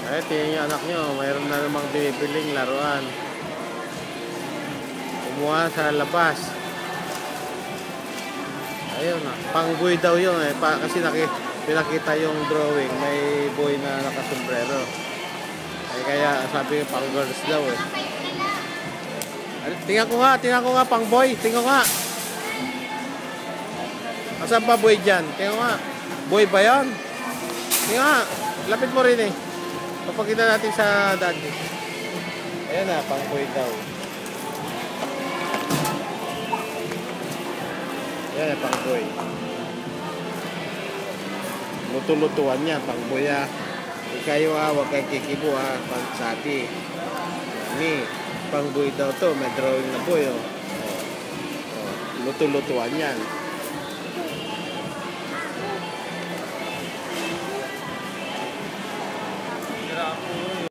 Ay, tingnan yung anak nyo, mayroon na namang binibiling laruan. Kumuha sa labas. Ayun na, pang boy daw yun eh. Kasi pinakita yung drawing, may boy na nakasombrero. Ay kaya sabi pang girls daw eh. Ay, tingnan ko nga pang boy, tingnan ko nga. Asan pa boy dyan? Tingnan ko nga. Boy ba yan? Tingnan nga, lapit mo rin eh. Papakita natin sa daddy. Ayan na, pang boy daw. Ayan na, pang boy. Luto-lutuan niya, pang boy ah. Ikayo ah, huwag kang kikibo ah. Pang sabi. Ni, pang boy daw to. May drawing na boy oh. Luto-lutuan yan.